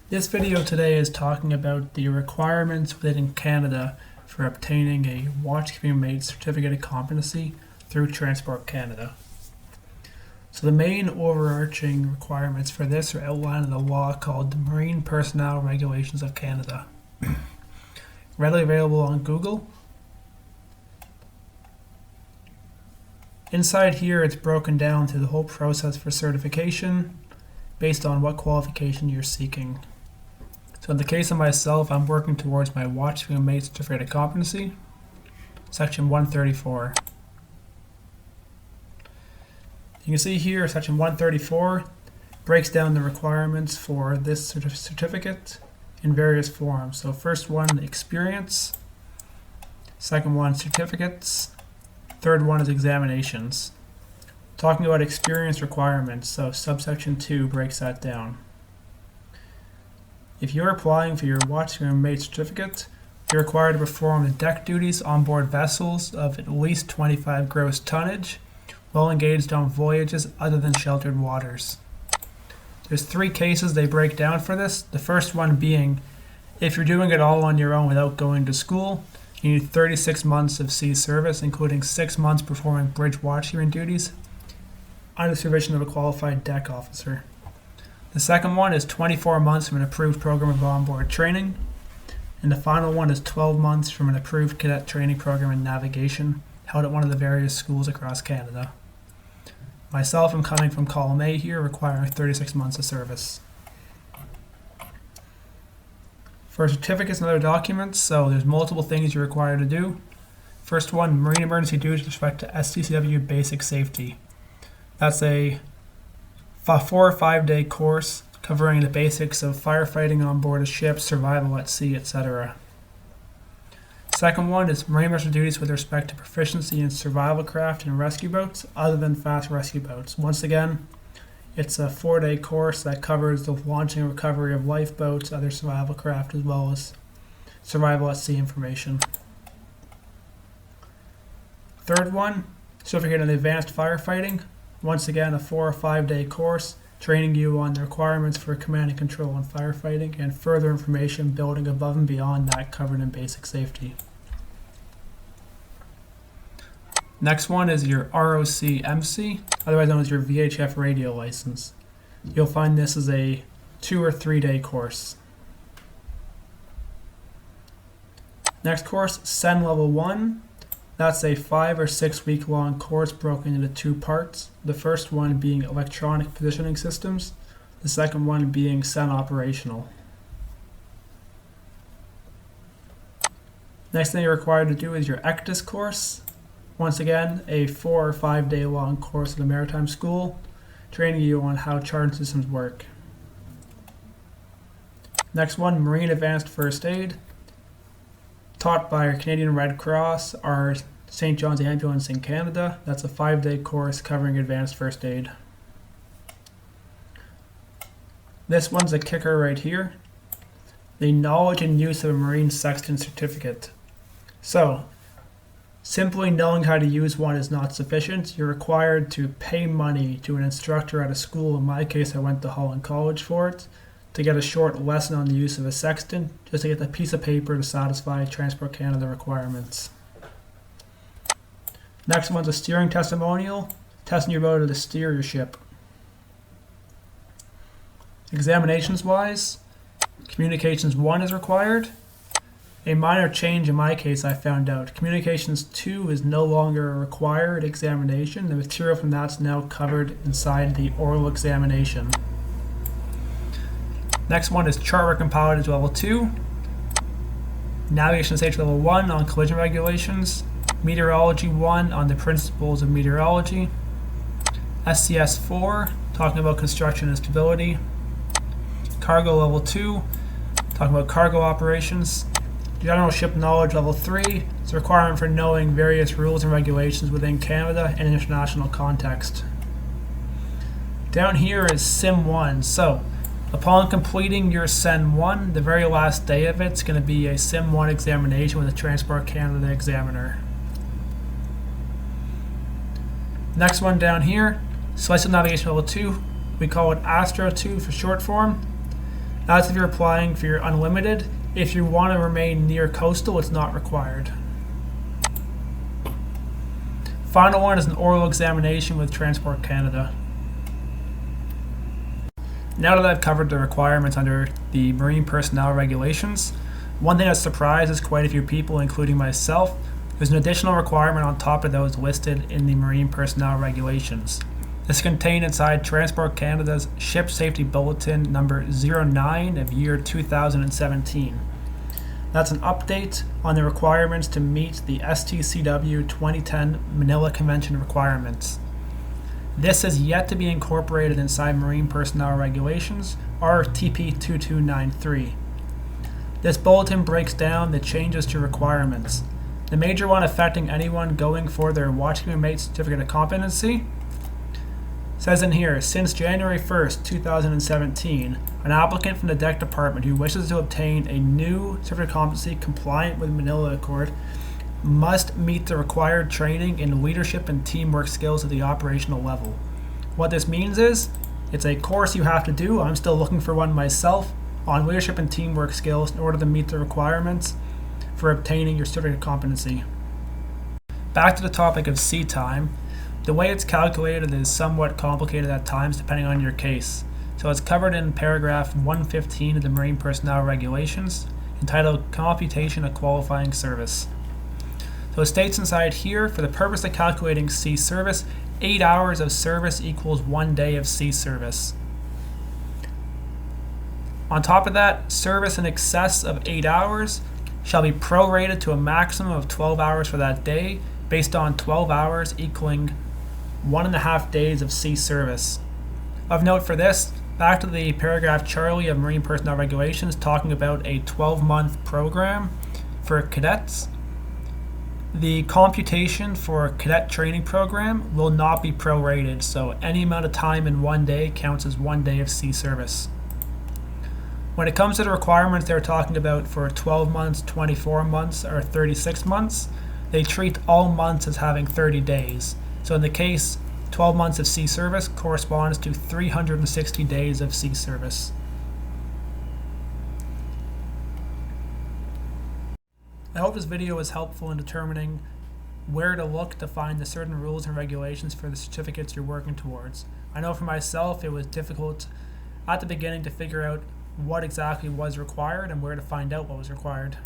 This video today is talking about the requirements within Canada for obtaining a Watchkeeping Mate Certificate of Competency through Transport Canada. So the main overarching requirements for this are outlined in the law called the Marine Personnel Regulations of Canada. Readily available on Google. Inside here it's broken down through the whole process for certification based on what qualification you're seeking. So in the case of myself, I'm working towards my Watchkeeping Mate Certificate of Competency, Section 134. You can see here, Section 134 breaks down the requirements for this certificate in various forms. So first one, experience. Second one, certificates. Third one is examinations. Talking about experience requirements, so subsection 2 breaks that down. If you're applying for your Watchkeeping Mate certificate, you're required to perform the deck duties on board vessels of at least 25 gross tonnage while engaged on voyages other than sheltered waters. There's 3 cases they break down for this. The first one being if you're doing it all on your own without going to school, you need 36 months of sea service, including 6 months performing bridge watchkeeping duties under the supervision of a qualified deck officer. The second one is 24 months from an approved program of onboard training. And the final one is 12 months from an approved cadet training program in navigation held at one of the various schools across Canada. Myself, I'm coming from column A here, requiring 36 months of service. For certificates and other documents, so there's multiple things you're required to do. First one, marine emergency duties with respect to STCW basic safety. That's a 4 or 5 day course covering the basics of firefighting on board a ship, survival at sea, etc. Second one is marine emergency duties with respect to proficiency in survival craft and rescue boats other than fast rescue boats. Once again, it's a 4 day course that covers the launching and recovery of lifeboats, other survival craft, as well as survival at sea information. Third one, certificate in advanced firefighting. Once again, a 4 or 5 day course training you on the requirements for command and control and firefighting and further information building above and beyond that covered in basic safety. Next one is your ROC-MC, otherwise known as your VHF radio license. You'll find this is a 2 or 3 day course. Next course, SEN Level 1. That's a 5 or 6 week long course broken into 2 parts. The first one being electronic positioning systems, the second one being SEN operational. Next thing you're required to do is your ECDIS course. Once again, a 4 or 5 day long course at a maritime school, training you on how charging systems work. Next one, Marine Advanced First Aid, taught by our Canadian Red Cross, our St. John's Ambulance in Canada. That's a 5 day course covering advanced first aid. This one's a kicker right here. The knowledge and use of a Marine Sexton certificate. So, simply knowing how to use one is not sufficient. You're required to pay money to an instructor at a school. In my case, I went to Holland College for it, to get a short lesson on the use of a sextant, just to get the piece of paper to satisfy Transport Canada requirements. Next one's a steering testimonial, testing your ability to steer your ship. Examinations wise, Communications 1 is required. A minor change in my case I found out. Communications 2 is no longer a required examination. The material from that's now covered inside the oral examination. Next one is chart work and pilotage level 2, navigation safety level 1 on collision regulations, meteorology 1 on the principles of meteorology, SCS 4 talking about construction and stability, cargo level 2 talking about cargo operations, general ship knowledge level 3 is a requirement for knowing various rules and regulations within Canada and international context. Down here is Sim 1. So upon completing your SEN 1, the very last day of it's going to be a Sim 1 examination with a Transport Canada examiner. Next one down here, Celestial Navigation Level 2. We call it Astro 2 for short form. That's if you're applying for your unlimited. If you want to remain near coastal, it's not required. Final one is an oral examination with Transport Canada. Now that I've covered the requirements under the Marine Personnel Regulations, one thing that surprises quite a few people, including myself, there's an additional requirement on top of those listed in the Marine Personnel Regulations. This is contained inside Transport Canada's Ship Safety Bulletin number 09 of year 2017. That's an update on the requirements to meet the STCW 2010 Manila Convention requirements. This is yet to be incorporated inside Marine Personnel Regulations, or TP 2293. This bulletin breaks down the changes to requirements. The major one affecting anyone going for their Watchkeeping Mate Certificate of Competency says in here, since January 1st, 2017, an applicant from the Deck Department who wishes to obtain a new certificate of competency compliant with Manila Accord must meet the required training in leadership and teamwork skills at the operational level. What this means is, it's a course you have to do. I'm still looking for one myself on leadership and teamwork skills in order to meet the requirements for obtaining your certificate of competency. Back to the topic of sea time. The way it's calculated is somewhat complicated at times depending on your case. So it's covered in paragraph 115 of the Marine Personnel Regulations, entitled Computation of Qualifying Service. So it states inside here, for the purpose of calculating sea service, 8 hours of service equals 1 day of sea service. On top of that, service in excess of 8 hours shall be prorated to a maximum of 12 hours for that day, based on 12 hours equaling 1.5 days of sea service. Of note for this, back to the paragraph Charlie of Marine Personnel Regulations talking about a 12-month program for cadets. The computation for a cadet training program will not be prorated, so any amount of time in 1 day counts as 1 day of sea service. When it comes to the requirements they're talking about for 12 months, 24 months, or 36 months, they treat all months as having 30 days. So in the case, 12 months of sea service corresponds to 360 days of sea service. I hope this video was helpful in determining where to look to find the certain rules and regulations for the certificates you're working towards. I know for myself it was difficult at the beginning to figure out what exactly was required and where to find out what was required.